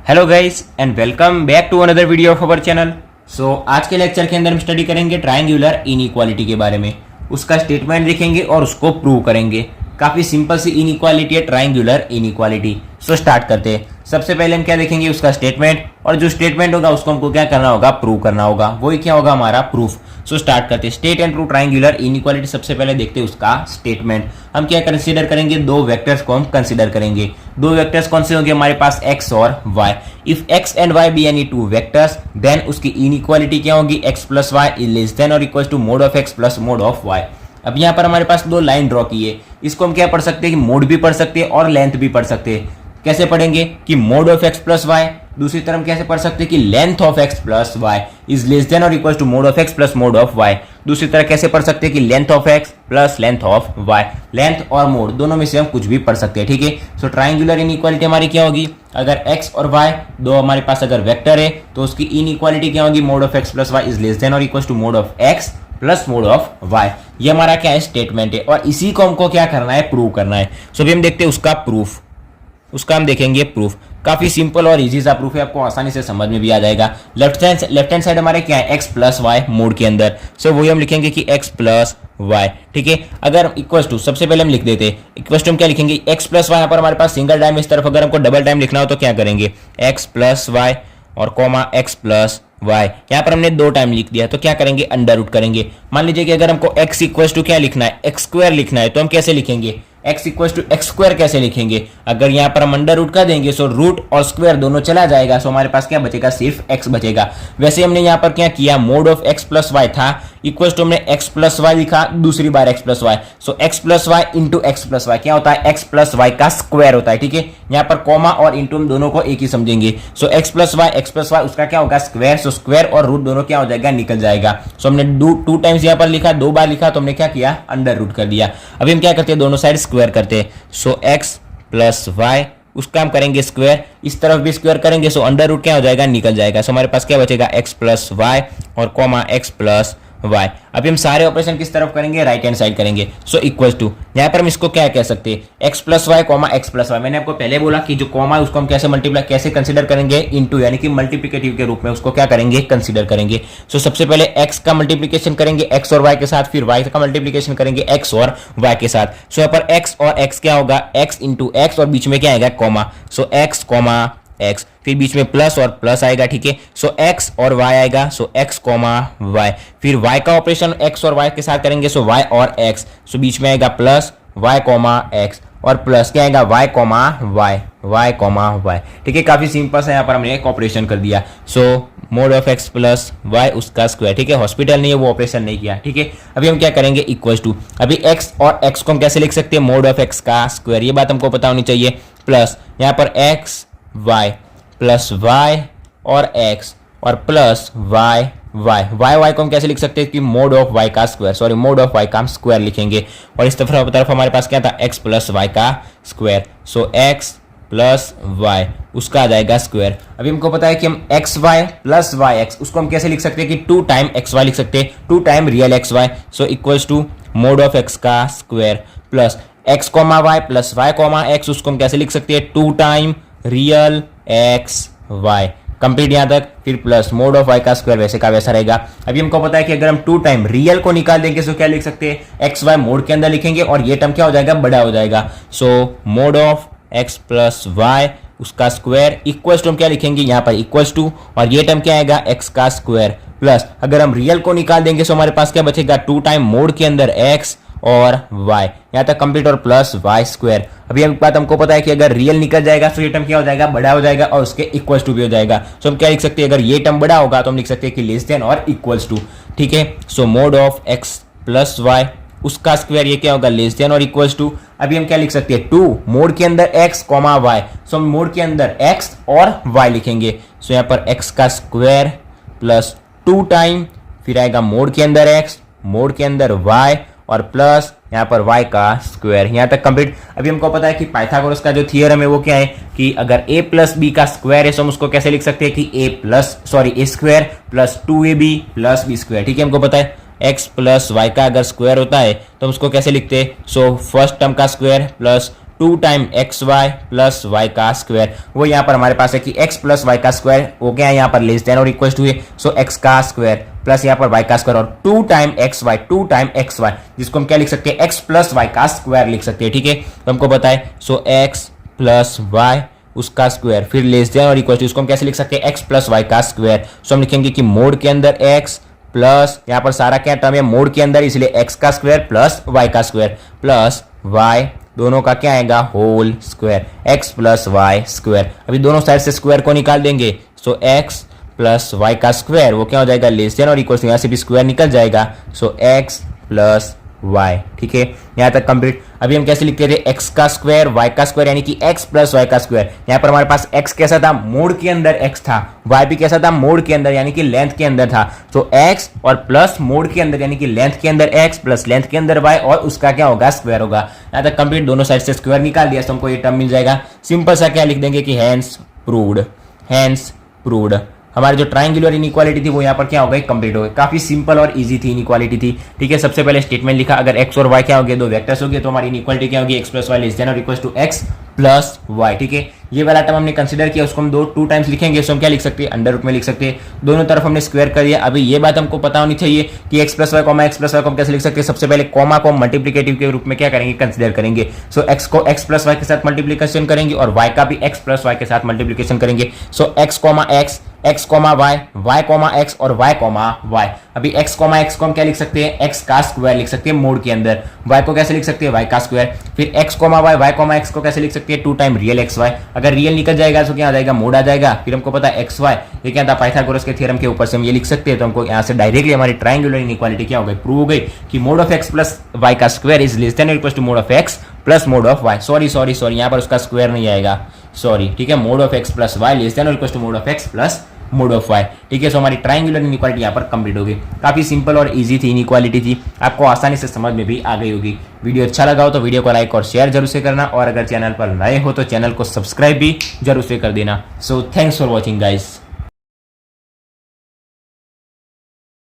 Hello guys and welcome back to another video of our channel. आज के lecture के अंदर हम स्टडी करेंगे ट्रायंगुलर इनइक्वालिटी के बारे में। उसका स्टेटमेंट लिखेंगे और उसको प्रूव करेंगे। काफी सिंपल सी इनइक्वालिटी है ट्रायंगुलर इनइक्वालिटी। स्टार्ट करते हैं। सबसे पहले हम क्या देखेंगे, उसका स्टेटमेंट, और जो स्टेटमेंट होगा उसको हमको क्या करना होगा, प्रूव करना होगा। वही क्या होगा, हमारा प्रूफ। स्टार्ट करते हैं। State and prove triangular inequality. सबसे पहले देखते हैं उसका स्टेटमेंट। हम क्या कंसीडर करेंगे, दो वेक्टर्स को हम कंसीडर करेंगे। दो वेक्टर्स कौन से होंगे हमारे पास, x और y। If x and y be any two vectors then उसकी इनइक्वालिटी क्या होगी, x plus Y is less than और equal to mod of x plus mod of y। अब यहाँ पर हमारे पास दो लाइन ड्रॉ की है। इसको हम क्या पढ़ सकते हैं कि मोड भी पढ़ सकते हैं और लेंथ भी पढ़ सकते हैं। कैसे पढ़ेंगे कि mod of x plus Y, दूसरी तरफ कैसे पढ़ सकते हैं कि length of x plus Y is less than और equal to mod of x plus mod of y। दूसरी तरह कैसे पढ़ सकते हैं कि length of x plus length of y। Length और मोड दोनों में से हम कुछ भी पढ़ सकते हैं, ठीक है। सो ट्रायंगुलर इनइक्वालिटी हमारी क्या होगी, अगर x और y दो हमारे पास अगर वेक्टर है तो उसकी इनइक्वालिटी क्या होगी, mod of x plus Y is less than और equal to mod of x plus mod of y। ये हमारा क्या है, स्टेटमेंट है, और इसी को हमको क्या करना है, प्रूव करना है। सो अभी हम देखते हैं उसका प्रूफ। उसका हम देखेंगे प्रूफ। काफी सिंपल और इजी सा प्रूफ है, आपको आसानी से समझ में भी आ जाएगा। लेफ्ट हैंड साइड हमारे क्या है, x प्लस वाई मोड के अंदर। सो वही हम लिखेंगे कि x प्लस वाई, ठीक है। अगर इक्वल टू, सबसे पहले हम लिख देते हैं इक्वल टू, हम क्या लिखेंगे, x प्लस वाई। यहाँ पर हमारे पास सिंगल टाइम, इस तरफ अगर हमको डबल टाइम लिखना हो तो क्या करेंगे, x प्लस वाई और कॉमा x प्लस वाई। यहाँ पर हमने दो टाइम लिख दिया तो क्या करेंगे, अंडर रूट करेंगे। मान लीजिए कि अगर हमको x इक्वल टू क्या लिखना है, x स्क्वायर लिखना है, तो हम कैसे लिखेंगे, x equal to x square कैसे लिखेंगे। अगर यहाँ पर हम अंडर रूट कर देंगे सो रूट और स्क्वायर दोनों चला जाएगा। सो हमारे पास क्या बचेगा, सिर्फ x बचेगा। वैसे हमने यहाँ पर क्या किया, mod of x plus y था, इक्वल टू हमने x प्लस वाई लिखा, दूसरी बार x plus y. So x plus y into x plus y क्या होता है, x प्लस वाई का स्क्वायर होता है, ठीक है। यहाँ पर कॉमा और इंटू हम दोनों को एक ही समझेंगे। सो x प्लस वाई उसका क्या होगा, स्क्वायर। सो स्क्वायर और रूट दोनों क्या हो जाएगा, निकल जाएगा। सो हमने टू टाइम्स यहाँ पर लिखा, दो बार लिखा, तो हमने क्या किया, अंडर रूट कर दिया। अभी हम क्या करते हैं, दोनों साइड स्क्वायर करते हैं। सो x प्लस वाई उसका हम करेंगे स्क्वायर, इस तरफ भी स्क्वायर करेंगे। सो अंडर रूट क्या हो जाएगा, निकल जाएगा। सो हमारे पास क्या बचेगा, x प्लस वाई और कॉमा x प्लस वाई। अभी हम सारे ऑपरेशन किस तरफ करेंगे, राइट हैंड साइड करेंगे। सो इक्वल टू, यहाँ पर हम इसको क्या कह सकते हैं, x plus y comma x plus y. मैंने आपको पहले बोला कि जो कॉमा है उसको हम कैसे मल्टीप्लाई कैसे कंसीडर करेंगे, इनटू, यानी कि मल्टीप्लिकेटिव के रूप में उसको क्या करेंगे, कंसीडर करेंगे। सो सबसे पहले x का मल्टीप्लिकेशन करेंगे x और y के साथ, फिर y का मल्टीप्लिकेशन करेंगे x और y के साथ। सो यहाँ पर x और x क्या होगा, x इंटू एक्स और बीच में क्या आएगा, कॉमा। सो x कॉमा x, फिर बीच में प्लस और प्लस आएगा, ठीक है। सो x और y आएगा, सो x कॉमा y। फिर y का ऑपरेशन x और y के साथ करेंगे, सो y और x। सो बीच में आएगा प्लस y कॉमा x और प्लस क्या आएगा, y comma y comma y, ठीक है। काफी सिंपल है, यहाँ पर हमने एक ऑपरेशन कर दिया। सो mod of x plus y उसका स्क्वायर, ठीक है। हॉस्पिटल नहीं है, वो ऑपरेशन नहीं किया, ठीक है। अभी हम क्या करेंगे, इक्वल टू, अभी x और x को हम कैसे लिख सकते हैं, मोड ऑफ x का स्क्वायर। ये बात हमको पता होनी चाहिए। प्लस यहाँ पर x y प्लस y और x और प्लस y को हम कैसे लिख सकते हैं कि मोड ऑफ y का square, sorry mode of y का स्क्वायर लिखेंगे। और इस तरफ हमारे पास क्या था, x प्लस y का स्क्वायर। सो x प्लस y उसका आ जाएगा स्क्वायर। अभी हमको पता है कि हम x y plus y x उसको हम कैसे लिख सकते हैं कि टू टाइम एक्स वाई लिख सकते हैं, two time real x y. So equals to mod of x का square plus x comma y plus y comma x, उसको हम कैसे लिख सकते हैं, two time real x y. Complete यहां तक, फिर प्लस मोड ऑफ y का स्क्वायर वैसे का वैसा रहेगा। अभी हमको पता है कि अगर हम टू टाइम रियल को निकाल देंगे तो क्या लिख सकते हैं, एक्स वाई मोड के अंदर लिखेंगे और ये टर्म क्या हो जाएगा, बड़ा हो जाएगा। So mod of x plus y उसका स्क्वायर इक्वल टू हम क्या लिखेंगे, यहाँ पर इक्वल टू, और ये टर्म क्या आएगा, x का स्क्वायर प्लस अगर हम रियल को निकाल देंगे तो हमारे पास क्या बचेगा, टू टाइम मोड के अंदर x और y, यहाँ तक कंप्लीट, और प्लस वाई स्क्वायर। अभी एक बात हमको पता है कि अगर रियल निकल जाएगा तो ये टर्म क्या हो जाएगा, बड़ा हो जाएगा और उसके इक्वल टू भी हो जाएगा। सो हम क्या लिख सकते हैं, अगर ये टर्म बड़ा होगा तो हम लिख सकते हैं कि लेस देन और इक्वल्स टू, ठीक है। So mod of x plus y उसका स्क्वायर ये क्या होगा, लेस देन और इक्वल्स टू। अभी हम क्या लिख सकते हैं, टू मोड के अंदर x कॉमा वाई। सो हम मोड के अंदर x और y लिखेंगे। सो यहाँ पर x का स्क्वायर प्लस टू टाइम, फिर आएगा मोड के अंदर x, मोड के अंदर y और प्लस यहाँ पर y का स्क्वायर। यहाँ तक कंप्लीट। अभी हमको पता है कि पाइथागोरस का जो थियरम है वो क्या है कि अगर a प्लस बी का स्क्वायर है तो हम उसको कैसे लिख सकते हैं कि a square plus 2ab plus b square, ठीक है। हमको पता है x प्लस वाई का अगर स्क्वायर होता है तो हम उसको कैसे लिखते हैं, सो फर्स्ट टर्म का square plus 2 time x y plus y का स्क्वायर। वो यहाँ पर हमारे पास है कि x प्लस वाई का स्क्वायर हो गया है यहाँ पर लेस देन और इक्वल टू है, सो x का स्क्वायर प्लस यहाँ पर y का स्क्वायर और 2 टाइम एक्स वाई जिसको हम क्या लिख सकते हैं x प्लस वाई का स्क्वायर लिख सकते हैं। ठीक है, तो हमको बताए सो x प्लस वाई उसका स्क्वायर फिर लेस देन और इक्वल टू, उसको हम कैसे लिख सकते हैं x प्लस वाई का स्क्वायर। सो हम लिखेंगे कि मोड के अंदर x प्लस यहाँ पर सारा क्या टर्म है मोड के अंदर, इसलिए x का स्क्वायर प्लस y का स्क्वायर प्लस y दोनों का क्या आएगा whole square, x plus y square. अभी दोनों साइड से स्क्वायर को निकाल देंगे, सो x प्लस वाई का स्क्वायर वो क्या हो जाएगा लेस देन और इक्वल टू, यहाँ से भी स्क्वायर निकल जाएगा, सो x प्लस वाई। ठीक है, यहाँ तक कंप्लीट। अभी हम कैसे लिखते थे x का स्क्वायर y का स्क्वायर यानी कि x प्लस वाई का स्क्वायर। यहाँ पर हमारे पास x कैसा था मोड के अंदर x था, y भी कैसा था मोड के अंदर यानी कि लेंथ के अंदर था, तो x और प्लस मोड के अंदर यानी कि लेंथ के अंदर x प्लस लेंथ के अंदर y और उसका क्या होगा स्क्वायर होगा। यहाँ तक कंप्लीट, दोनों साइड से स्क्वायर निकाल दिया तो हमको ये टर्म मिल जाएगा। सिंपल सा क्या लिख देंगे कि हैंस प्रूव्ड। हमारी जो ट्रायंगुलर इनइक्वालिटी थी वो यहाँ पर क्या हो गई कंप्लीट हो गई। काफी सिंपल और इजी थी इनइक्वालिटी थी। ठीक है, सबसे पहले स्टेटमेंट लिखा, अगर x और y क्या हो गए दो वेक्टर्स हो गए तो हमारी इनइक्वालिटी क्या होगी x plus Y less than और equal to x plus Y. ठीक है, ये वाला टर्म हमने कंसीडर किया, उसको हम टू टाइम्स लिखेंगे, सो हम क्या लिख सकते हैं अंडर रूट में लिख सकते हैं, दोनों तरफ हमने स्क्वायर कर दिया। अभी ये बात हमको पता होनी चाहिए कि x प्लस वाई को हम कैसे लिख सकते हैं। सबसे पहले कॉमा को मल्टीप्लिकेटिव के रूप में क्या करेंगे कंसीडर करेंगे, सो x को x प्लस वाई के साथ मल्टीप्लीकेशन करेंगे और y का भी x प्लस वाई के साथ मल्टीप्लीकेशन करेंगे, सो x comma y, y comma x और y कॉमा y। अभी x कॉमा x को हम क्या लिख सकते हैं x का स्क्वायर लिख सकते हैं मोड के अंदर, y को कैसे लिख सकते हैं y का स्क्वायर, फिर x comma y comma x को कैसे लिख सकते हैं 2 टाइम रियल एक्स वाई। अगर रियल निकल जाएगा तो क्या आ जाएगा मोड आ जाएगा। फिर हमको पता है एक्स वाई ये क्या था पाइथागोरस के थ्योरम के ऊपर से हम ये लिख सकते हैं, तो हमको यहाँ से डायरेक्टली हमारी ट्रायंगुलर इनइक्वालिटी क्या हो गई प्रूव हो गई कि mod of x plus y का square is less than equal to mod of x plus mod of y। Sorry यहाँ पर उसका स्क्वायर नहीं आएगा, सॉरी। ठीक है, mod of x plus Y less than equal to mod of x plus mod of y। ठीक है, सो हमारी ट्रायंगुलर इनइक्वालिटी यहाँ पर कंप्लीट होगी। काफी सिंपल और इजी थी इनइक्वालिटी थी, आपको आसानी से समझ में भी आ गई होगी। वीडियो अच्छा लगा हो तो वीडियो को लाइक और शेयर जरूर से करना, और अगर चैनल पर नए हो तो चैनल को सब्सक्राइब भी जरूर से कर देना। So thanks for watching guys.